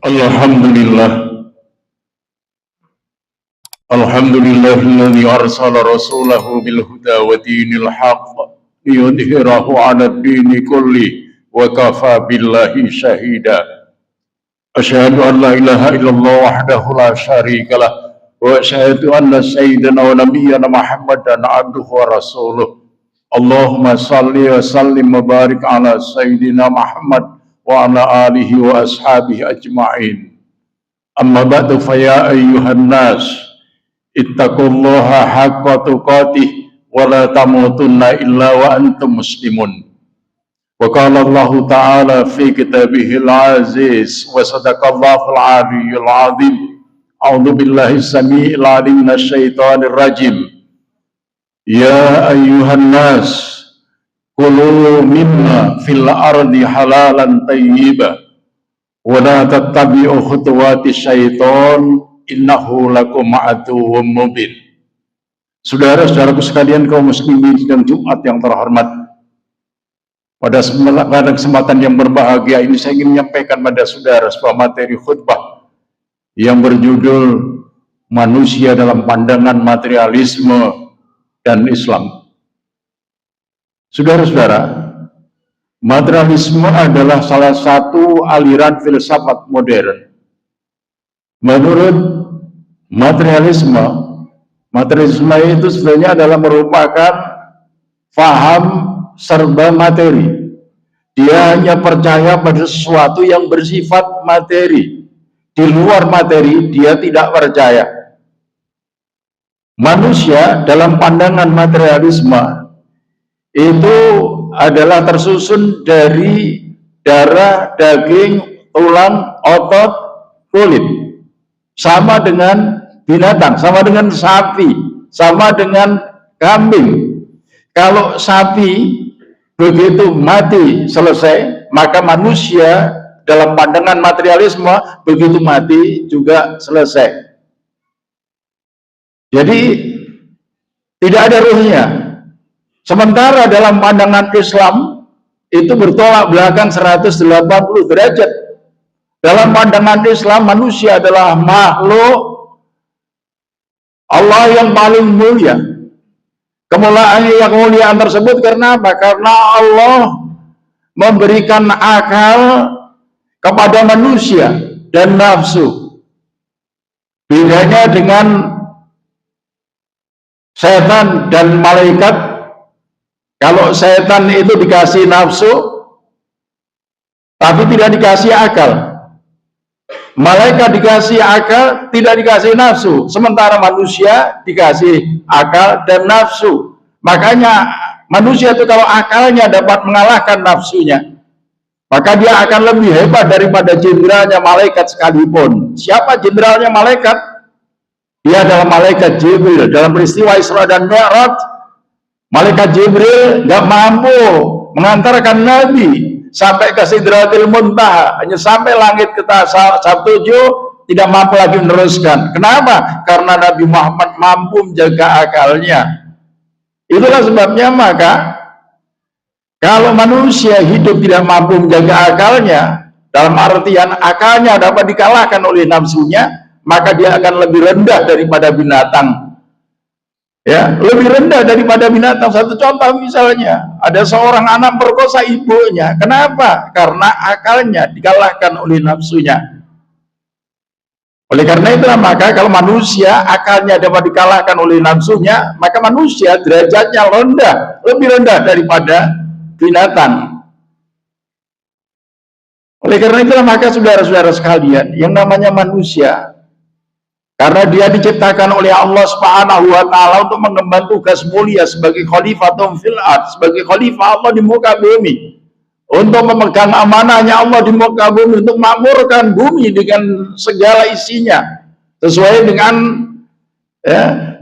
Alhamdulillah, alhamdulillahilladzi arsala rasulahu bil huda wa dinil haqq liyudhhirahu 'ala ad-dini kulli wa kafa billahi syahida. Asyhadu an la ilaha illallah wahdahu la syarikalah wa asyhadu anna sayyidana wa nabiyyana Muhammadan abduhu wa rasuluh. Allahumma salli wa sallim wa barik ala sayyidina Muhammad wa ala alihi wa ashabihi ajma'in. Amma ba'du fa ya ayyuhan nas ittaqullaha haqqa tuqatih wa la tamutunna illa wa antum muslimun. Wa qala Allah ta'ala fi kitabihil aziz wa sadaqallahul aliyyul azim. A'udzu billahi samii'il 'alim minasyaitonir rajim. Ya ayyuhan nas kulu mimma fil ardi halalan thayyiban wa la tattabi'u khutuwati syaiton innahu lakum aduwwum mubin. Saudara-saudaraku sekalian kaum muslimin sidang Jumat yang terhormat, pada kesempatan yang berbahagia ini saya ingin menyampaikan pada saudara sebuah materi khutbah yang berjudul Manusia dalam Pandangan Materialisme dan Islam. Saudara-saudara, materialisme adalah salah satu aliran filsafat modern. Menurut materialisme itu sebenarnya adalah merupakan faham serba materi. Dia hanya percaya pada sesuatu yang bersifat materi. Di luar materi dia tidak percaya. Manusia dalam pandangan materialisme itu adalah tersusun dari darah, daging, tulang, otot, kulit. Sama dengan binatang, sama dengan sapi, sama dengan kambing. Kalau sapi begitu mati selesai, maka manusia dalam pandangan materialisme begitu mati juga selesai. Jadi tidak ada ruhnya. Sementara dalam pandangan Islam itu bertolak belakang 180 derajat. Dalam pandangan Islam manusia adalah makhluk Allah yang paling mulia. Kemuliaan yang kemuliaan tersebut karena apa? Karena Allah memberikan akal kepada manusia dan nafsu. Bedanya dengan setan dan malaikat, kalau setan itu dikasih nafsu tapi tidak dikasih akal. Malaikat dikasih akal, tidak dikasih nafsu. Sementara manusia dikasih akal dan nafsu. Makanya manusia itu kalau akalnya dapat mengalahkan nafsunya, maka dia akan lebih hebat daripada jenderalnya malaikat sekalipun. Siapa jenderalnya malaikat? Dia adalah malaikat Jibril. Dalam peristiwa Isra dan Mi'raj, malaikat Jibril nggak mampu mengantarkan Nabi sampai ke Sidratil Muntaha, hanya sampai langit ke Sabtu tidak mampu lagi meneruskan. Kenapa? Karena Nabi Muhammad mampu menjaga akalnya. Itulah sebabnya maka kalau manusia hidup tidak mampu menjaga akalnya, dalam artian akalnya dapat dikalahkan oleh nafsunya, maka dia akan lebih rendah daripada binatang. Ya, lebih rendah daripada binatang. Satu contoh misalnya, ada seorang anak perkosa ibunya. Kenapa? Karena akalnya dikalahkan oleh nafsunya. Oleh karena itulah maka kalau manusia akalnya dapat dikalahkan oleh nafsunya, maka manusia derajatnya rendah, lebih rendah daripada binatang. Oleh karena itulah maka saudara-saudara sekalian, yang namanya manusia, karena dia diciptakan oleh Allah Subhanahu wa taala untuk mengemban tugas mulia sebagai khalifatun fil ard, sebagai khalifah Allah di muka bumi, untuk memegang amanahnya Allah di muka bumi, untuk makmurkan bumi dengan segala isinya sesuai dengan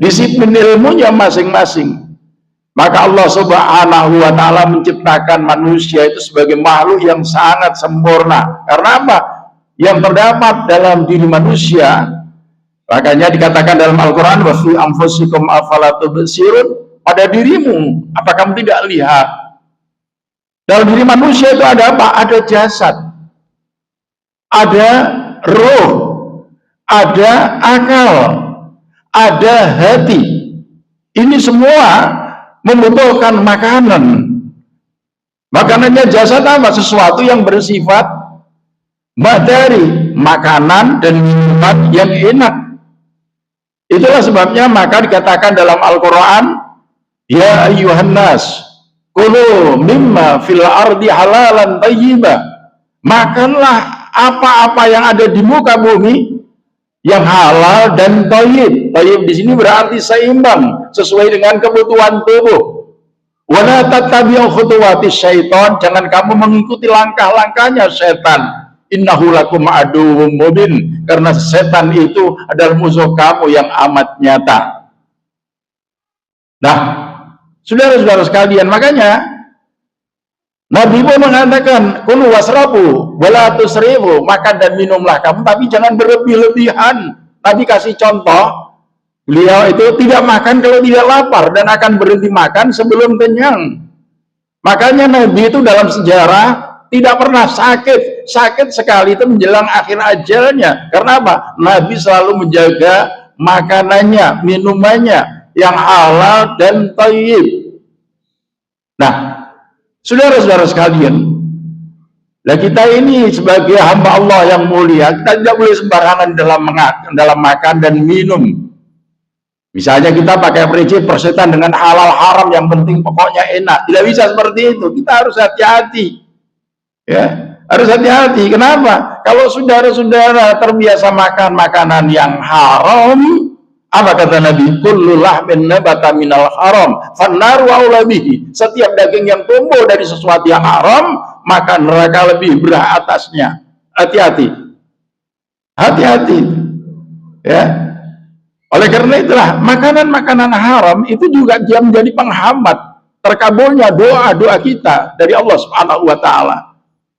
disiplin ilmunya masing-masing. Maka Allah Subhanahu wa taala menciptakan manusia itu sebagai makhluk yang sangat sempurna. Karena apa? Yang terdapat dalam diri manusia, makanya dikatakan dalam Al-Quran, wa fi anfusikum afala tubsirun, pada dirimu apa kamu tidak lihat? Dalam diri manusia itu ada apa? Ada jasad, ada roh, ada akal, ada hati. Ini semua membutuhkan makanan. Makanannya jasad apa? Sesuatu yang bersifat materi, makanan dan minuman yang enak. Itulah sebabnya maka dikatakan dalam Al-Quran, ya ayyuhan nas, kulu mimma fil ardi halalan tayyiba. Makanlah apa-apa yang ada di muka bumi yang halal dan thayyib. Thayyib di sini berarti seimbang, sesuai dengan kebutuhan tubuh. Wala tattabi'u khutuwatis syaitan, jangan kamu mengikuti langkah-langkahnya setan. Innahu lakum aduwwum mubin, karena setan itu adalah musuh kamu yang amat nyata. Nah, saudara-saudara sekalian, makanya Nabi pun mengatakan, kulu wasrabu wala tusrifu, makan dan minumlah kamu, tapi jangan berlebih-lebihan. Nabi kasih contoh, beliau itu tidak makan kalau tidak lapar dan akan berhenti makan sebelum kenyang. Makanya Nabi itu dalam sejarah tidak pernah sakit sekali itu menjelang akhir ajalnya. Karena apa? Nabi selalu menjaga makanannya, minumannya yang halal dan thayyib. Nah, saudara-saudara sekalian, nah kita ini sebagai hamba Allah yang mulia, kita tidak boleh sembarangan dalam makan dan minum. Misalnya kita pakai prinsip persetan dengan halal haram, yang penting pokoknya enak. Tidak bisa seperti itu. Kita harus hati-hati. Ya, harus hati-hati. Kenapa? Kalau saudara-saudara terbiasa makan makanan yang haram, apa kata Nabi? Kullu lahmin nabata minal haram fannaru aula bihi. Setiap daging yang tumbuh dari sesuatu yang haram, maka neraka lebih berat atasnya. Hati-hati. Hati-hati. Ya. Oleh karena itulah makanan-makanan haram itu juga dia menjadi penghambat terkabulnya doa-doa kita dari Allah Subhanahu wa taala.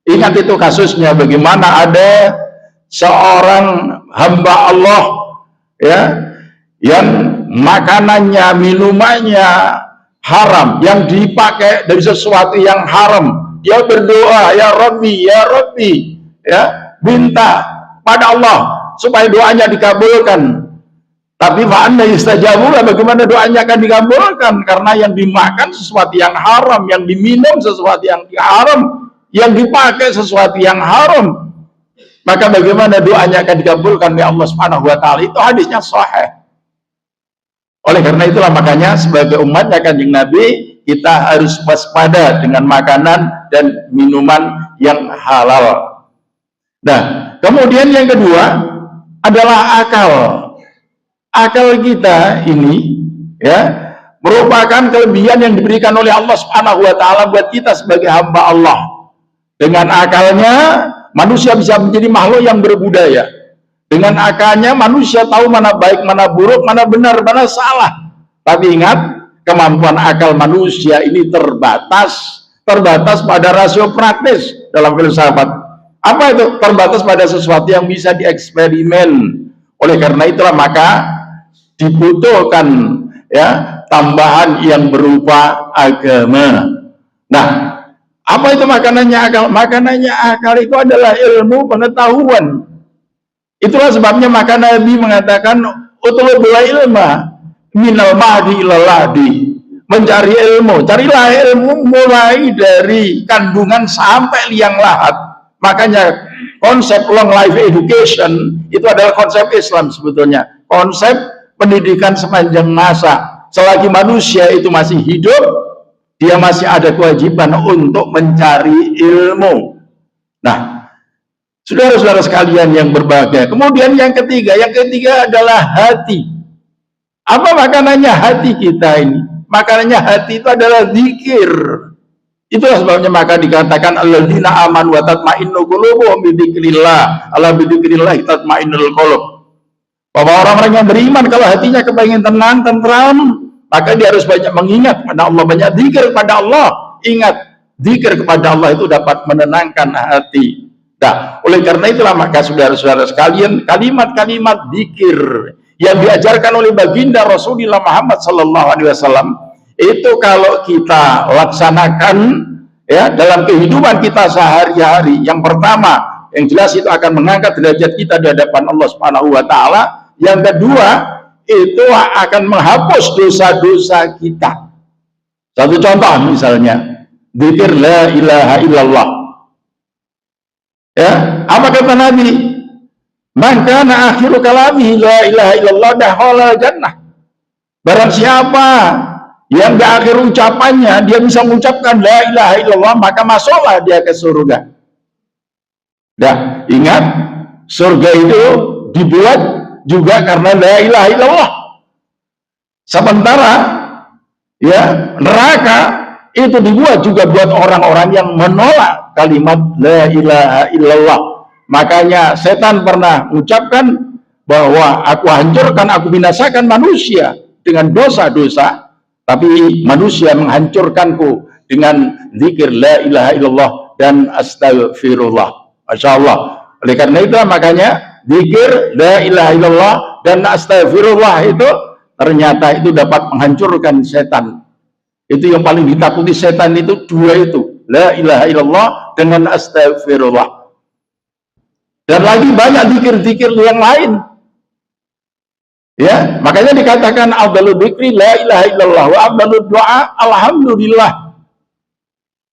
Ingat itu kasusnya, bagaimana ada seorang hamba Allah ya yang makanannya, minumannya haram, yang dipakai dari sesuatu yang haram. Dia berdoa, ya Rabbi, ya, minta pada Allah supaya doanya dikabulkan. Tapi fa'anna yustajabulah, bagaimana doanya akan dikabulkan? Karena yang dimakan sesuatu yang haram, yang diminum sesuatu yang haram, yang dipakai sesuatu yang haram, maka bagaimana doanya akan dikabulkan oleh Allah Subhanahu wa taala? Itu hadisnya sahih. Oleh karena itulah makanya sebagai umatnya Kanjeng Nabi, kita harus waspada dengan makanan dan minuman yang halal. Nah, kemudian yang kedua adalah akal. Akal kita ini ya merupakan kelebihan yang diberikan oleh Allah Subhanahu wa taala buat kita sebagai hamba Allah. Dengan akalnya manusia bisa menjadi makhluk yang berbudaya. Dengan akalnya manusia tahu mana baik, mana buruk, mana benar, mana salah. Tapi ingat, kemampuan akal manusia ini terbatas pada rasio praktis dalam filsafat. Apa itu? Terbatas pada sesuatu yang bisa dieksperimen. Oleh karena itulah maka dibutuhkan ya tambahan yang berupa agama. Nah, apa itu makanannya akal? Makanannya akal itu adalah ilmu pengetahuan. Itulah sebabnya maka Nabi mengatakan utlubul ilma minal mahdi ilal lahdi. Mencari ilmu, carilah ilmu mulai dari kandungan sampai liang lahat. Makanya konsep long life education itu adalah konsep Islam sebetulnya. Konsep pendidikan sepanjang masa. Selagi manusia itu masih hidup, dia masih ada kewajiban untuk mencari ilmu. Nah, saudara-saudara sekalian yang berbahagia. Kemudian yang ketiga adalah hati. Apa makanannya hati kita ini? Makanannya hati itu adalah zikir. Itulah sebabnya maka dikatakan alladzina amanu wa tatma'innu qulubuhum bi dzikrillah. Ala bi dzikrillah tatma'innul qulub. Bahwa orang-orang yang beriman kalau hatinya kepengen tenang, tentram, maka dia harus banyak mengingat kepada Allah, banyak zikir kepada Allah. Ingat, zikir kepada Allah itu dapat menenangkan hati. Nah, oleh karena itulah maka saudara-saudara sekalian, kalimat-kalimat zikir yang diajarkan oleh baginda Rasulullah Muhammad SAW itu kalau kita laksanakan ya dalam kehidupan kita sehari-hari, yang pertama Yang jelas itu akan mengangkat derajat kita di hadapan Allah Subhanahu wa taala. Yang kedua, itu akan menghapus dosa-dosa kita. Satu contoh misalnya, dzikir la ilaha illallah. Ya, apa kata Nabi? Maka akhiru kalami la ilaha illallah dakhala jannah. Barang siapa yang di akhir ucapannya dia bisa mengucapkan la ilaha illallah, maka masuklah dia ke surga. Nah, ingat, surga itu dibuat juga karena la ilaha illallah. Sementara ya, neraka itu dibuat juga buat orang-orang yang menolak kalimat la ilaha illallah. Makanya setan pernah mengucapkan bahwa aku hancurkan, aku binasakan manusia dengan dosa-dosa, tapi manusia menghancurkanku dengan zikir la ilaha illallah dan astagfirullah. Masya Allah. Oleh karena itu makanya zikir la ilaha illallah dan astagfirullah itu ternyata itu dapat menghancurkan setan. Itu yang paling ditakuti setan itu dua itu, la ilaha illallah dengan astagfirullah. Dan lagi banyak zikir-zikir yang lain. Ya, makanya dikatakan afdalul dzikri la ilaha illallah wa afdalud du'a alhamdulillah.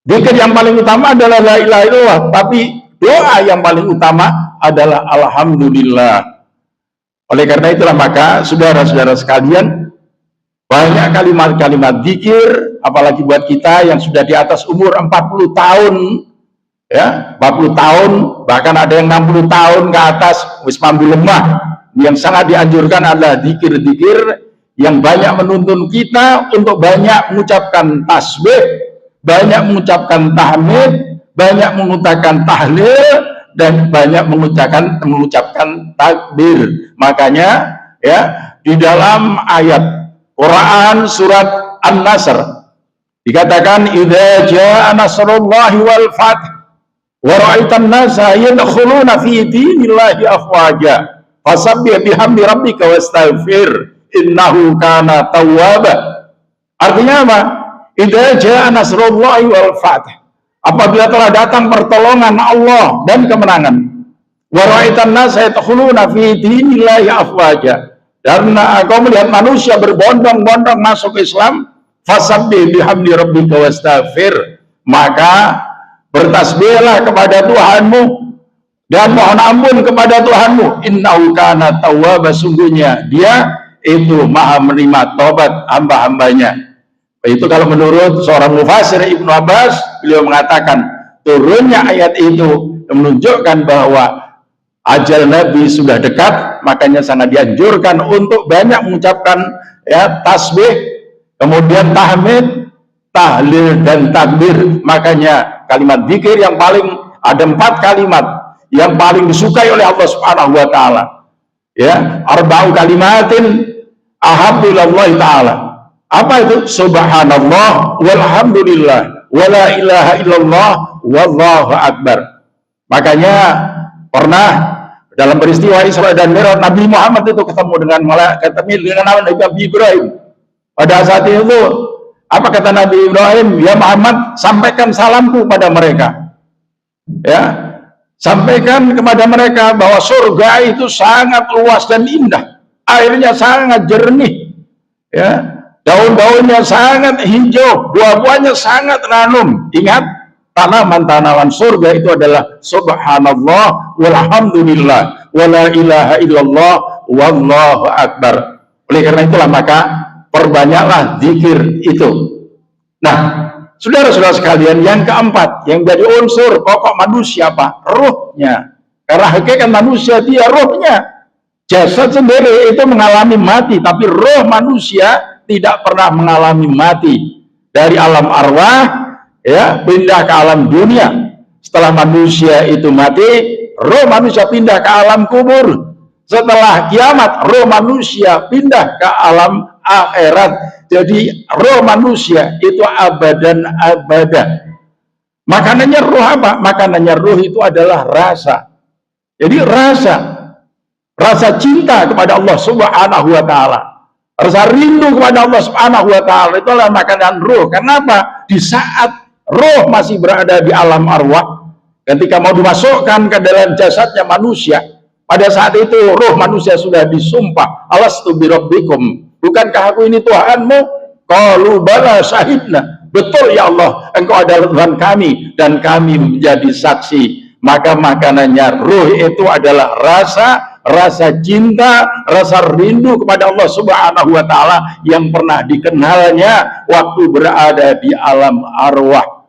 Zikir yang paling utama adalah la ilaha illallah, tapi doa yang paling utama adalah alhamdulillah. Oleh karena itulah maka saudara-saudara sekalian, banyak kalimat-kalimat zikir, apalagi buat kita yang sudah di atas umur 40 tahun, ya, 40 tahun, bahkan ada yang 60 tahun ke atas, wis mampu lemah. Yang sangat dianjurkan adalah zikir-zikir yang banyak menuntun kita untuk banyak mengucapkan tasbih, banyak mengucapkan tahmid, banyak mengucapkan tahlil, dan banyak mengucapkan takbir. Makanya ya, di dalam ayat Quran surat An-Nasr dikatakan idza jaa nasrullahi wal fath wa ra'aitan nasa yadkhuluna fi dinillahi afwaja fasabbih bihamdi rabbika wastaghfir innahu kana tawwaba. Artinya apa? Idza jaa nasrullahi wal fath, apabila telah datang pertolongan Allah dan kemenangan, wa ra'aitan nasa yadkhuluna fi dinillahi afwaja, dan kau melihat manusia berbondong-bondong masuk Islam, fasabbih bihamdi rabbika wastaghfir, maka bertasbihlah kepada Tuhanmu dan mohon ampun kepada Tuhanmu, innahu kana tawwaba, sungguhnya dia itu maha menerima taubat hamba-hambanya. Itu kalau menurut seorang mufassir Ibnu Abbas, beliau mengatakan turunnya ayat itu menunjukkan bahwa ajal Nabi sudah dekat, makanya sangat dianjurkan untuk banyak mengucapkan ya tasbih, kemudian tahmid, tahlil, dan takbir. Makanya kalimat zikir yang paling ada 4 kalimat yang paling disukai oleh Allah Subhanahu wa taala. Ya, arba'u kalimatin ahabbillahi taala. Apa itu? Subhanallah walhamdulillah wala ilaha illallah wallahu akbar. Makanya pernah dalam peristiwa Isra dan Mi'raj Nabi Muhammad itu ketemu dengan malaikat, dengan Nabi Ibrahim. Pada saat itu apa kata Nabi Ibrahim? Ya Muhammad, sampaikan salamku pada mereka. Ya, sampaikan kepada mereka bahwa surga itu sangat luas dan indah, airnya sangat jernih, ya, daun-daunnya sangat hijau, buah-buahnya sangat ranum. Ingat, tanaman-tanaman surga itu adalah subhanallah walhamdulillah wala ilaha illallah wallahu akbar. Oleh karena itulah maka perbanyaklah zikir itu. Nah, saudara-saudara sekalian, yang keempat yang jadi unsur pokok manusia apa? Ruhnya. Karena hakikat manusia dia ruhnya. Jasad sendiri itu mengalami mati, tapi roh manusia tidak pernah mengalami mati. Dari alam arwah ya pindah ke alam dunia. Setelah manusia itu mati, roh manusia pindah ke alam kubur. Setelah kiamat, roh manusia pindah ke alam akhirat. Jadi roh manusia itu abadan abadah. Makanannya roh apa? Makanannya roh itu adalah rasa. Jadi rasa cinta kepada Allah Subhanahu wa taala. Rasa rindu kepada Allah Subhanahu wa taala, itulah makanan roh. Kenapa? Di saat roh masih berada di alam arwah, ketika mau dimasukkan ke dalam jasadnya manusia, pada saat itu roh manusia sudah disumpah, alastu birabbikum, bukankah aku ini Tuhanmu? Qalu bala syahidna, betul ya Allah, engkau adalah Tuhan kami dan kami menjadi saksi. Maka makanannya ruh itu adalah rasa cinta, rasa rindu kepada Allah Subhanahu wa taala yang pernah dikenalnya waktu berada di alam arwah.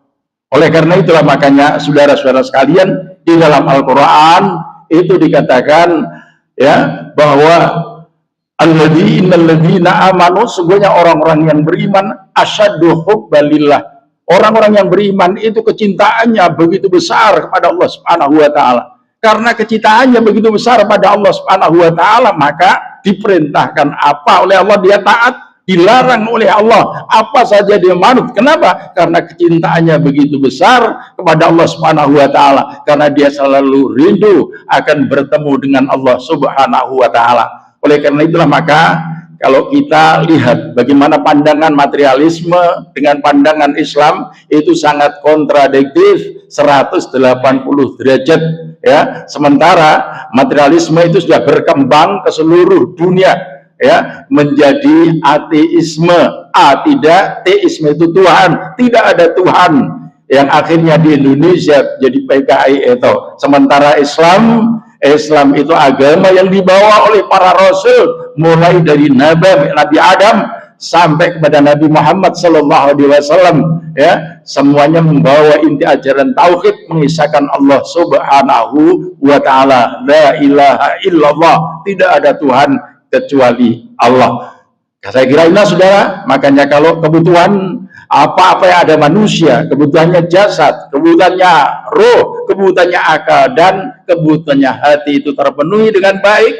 Oleh karena itulah makanya saudara-saudara sekalian, di dalam Al-Qur'an itu dikatakan ya bahwa alladzina amanu, sungguhnya orang-orang yang beriman asyaddu hubbalillah. Orang-orang yang beriman itu kecintaannya begitu besar kepada Allah Subhanahu wa taala. Karena kecintaannya begitu besar pada Allah Subhanahu wa taala, maka diperintahkan apa oleh Allah dia taat, dilarang oleh Allah apa saja dia manut. Kenapa? Karena kecintaannya begitu besar kepada Allah Subhanahu wa taala, karena dia selalu rindu akan bertemu dengan Allah Subhanahu wa taala. Oleh karena itulah maka kalau kita lihat bagaimana pandangan materialisme dengan pandangan Islam itu sangat kontradiktif 180 derajat ya. Sementara materialisme itu sudah berkembang ke seluruh dunia ya, menjadi ateisme. Tidak, teisme itu Tuhan, tidak ada Tuhan, yang akhirnya di Indonesia jadi PKI itu. Sementara Islam itu agama yang dibawa oleh para rasul, mulai dari Nabi Adam sampai kepada Nabi Muhammad SAW ya, semuanya membawa inti ajaran tauhid, mengisahkan Allah Subhanahu wa taala, la ilaha illallah, tidak ada Tuhan kecuali Allah. Saya kira inilah saudara, makanya kalau kebutuhan apa-apa yang ada manusia, kebutuhannya jasad, kebutuhannya roh, kebutuhannya akal, dan kebutuhannya hati itu terpenuhi dengan baik,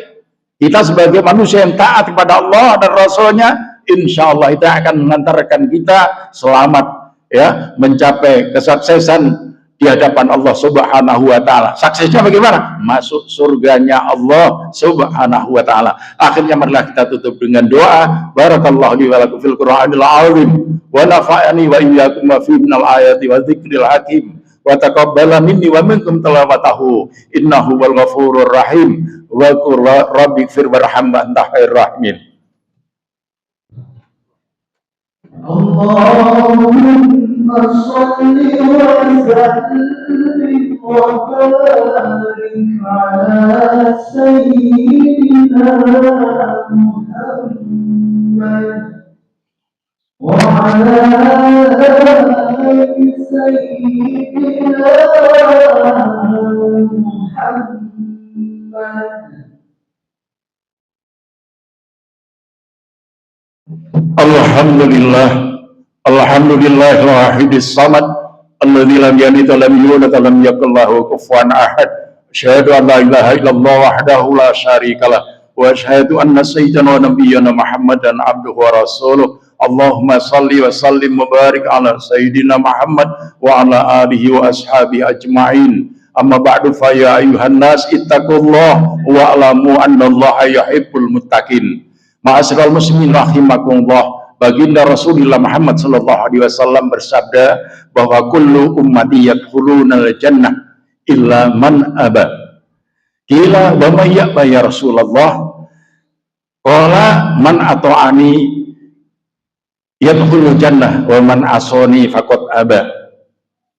kita sebagai manusia yang taat kepada Allah dan Rasulnya, insya Allah itu akan mengantarkan kita selamat ya, mencapai kesuksesan di hadapan Allah Subhanahu wa taala. Suksesnya bagaimana? Masuk surganya Allah Subhanahu wa taala. Akhirnya marilah kita tutup dengan doa. Barakallahu li wa lakum fil Qur'anil azim wa nafa'ani wa iyyakum ma fi minal ayati wa dzikril hakim wa taqabbala minni wa minkum tilawatahu innahu wal ghafurur rahim wa qur rabbighfir warhamna anta khairur rahimin. Allahumma shalli wa sallim wa barik ala sayyidina Muhammad wa ala ali sayyidina Muhammad. Alhamdulillah wahidis samad alladzi lam yalid wa lam yulad wa lam yakul lahu kufuwan ahad. Asyhadu an la ilaha illallah wahdahu la syarikalah wa asyhadu anna sayyidana wa nabiyyana Muhammadan abduhu wa rasuluh. Allahumma salli wa sallim wa barik ala sayyidina Muhammad wa ala alihi wa ashabihi ajma'in. Amma ba'du fa ya ayyuhan nas ittaqullah wa alamu annallaha yuhibbul muttaqin. Ma'asyiral muslimin rahimakumullah. Baginda Rasulullah Muhammad sallallahu alaihi wasallam bersabda bahwa kullu ummati yadkhulunal jannah illa man aba. Qila wa may ya'ba ya Rasulullah? Qala man ata'ani yadkhulul jannah wa man asani faqad aba.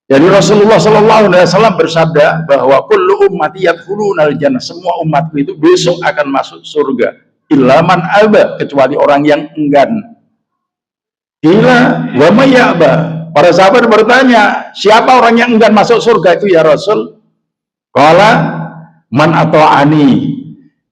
Jadi Rasulullah sallallahu alaihi wasallam bersabda bahwa kullu ummati yadkhulunal jannah, semua umatku itu besok akan masuk surga. Illa man aba, kecuali orang yang enggan. Gila, wa may ya'ba. Para sahabat bertanya, siapa orang yang enggan masuk surga itu ya Rasul? Qala man ata'ani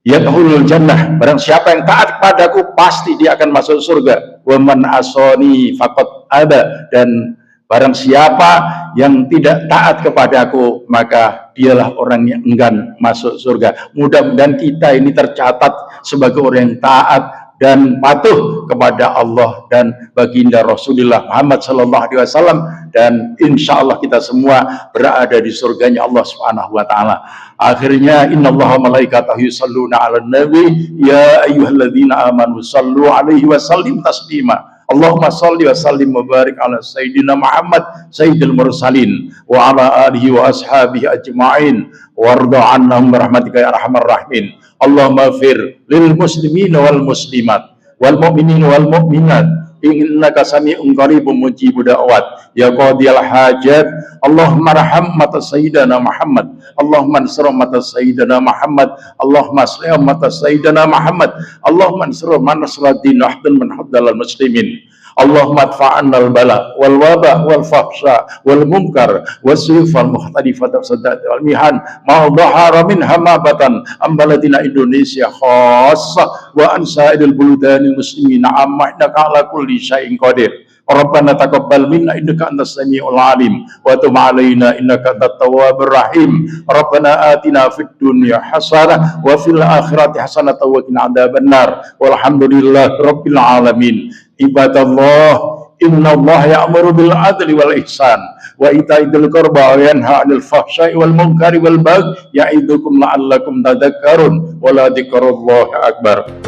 yadkhulul jannah. Barang siapa yang taat kepadaku pasti dia akan masuk surga. Wa man asani faqad aba. Dan barang siapa yang tidak taat kepadaku maka dialah orang yang enggan masuk surga. Mudah-mudahan kita ini tercatat sebagai orang yang taat dan patuh kepada Allah dan baginda Rasulullah Muhammad sallallahu alaihi wasallam, dan insya Allah kita semua berada di surganya Allah Subhanahu wa taala. Akhirnya innallaha malaikatahu yusholluna 'alan nabi ya ayyuhalladzina amanu shallu 'alaihi wa sallimu taslima. Allahumma salli wa sallim wa barik ala sayyidina Muhammad sayyidil mursalin wa ala alihi wa ashabihi ajma'in warda annahum birahmatika ya arhamar rahimin. Allahumma fir lil muslimin wal muslimat wal mu'minin wal mu'minat innaka sami'un qaribun mujibud da'wat ya qadiyal hajat. Allahumma raham mata sayyidina Muhammad, Allahumma ansur mata sayyidina Muhammad, Allahumma aslih mata sayyidina Muhammad, Allahumma ansur man nasraddin wahdun man haddal muslimin. Allahumma adfa'anna al-bala wal waba wal fahsya wal munkar wasyuf wal muhtalifat saddat wal mihan ma dhahara min hamabatan ambaladina Indonesia khassa wa an sa'idil buludanil muslimin amma innaka ala kulli syai'in qadir. Rabbana taqabbal minna innaka antas samiul alim wa tub alaina innaka antat tawwabur rahim. Rabbana atina fid dunya hasanah wa fil akhirati hasanah wa qina adzabannar. Walhamdulillahi rabbil alamin. Ibadallah, innallaha ya'muru bil adli wal ihsan wa ita'i dzil qurba wa yanha 'anil fahsya'i wal munkari wal baghi ya'idukum la'allakum tadhakkarun wa la dzikrullahi akbar.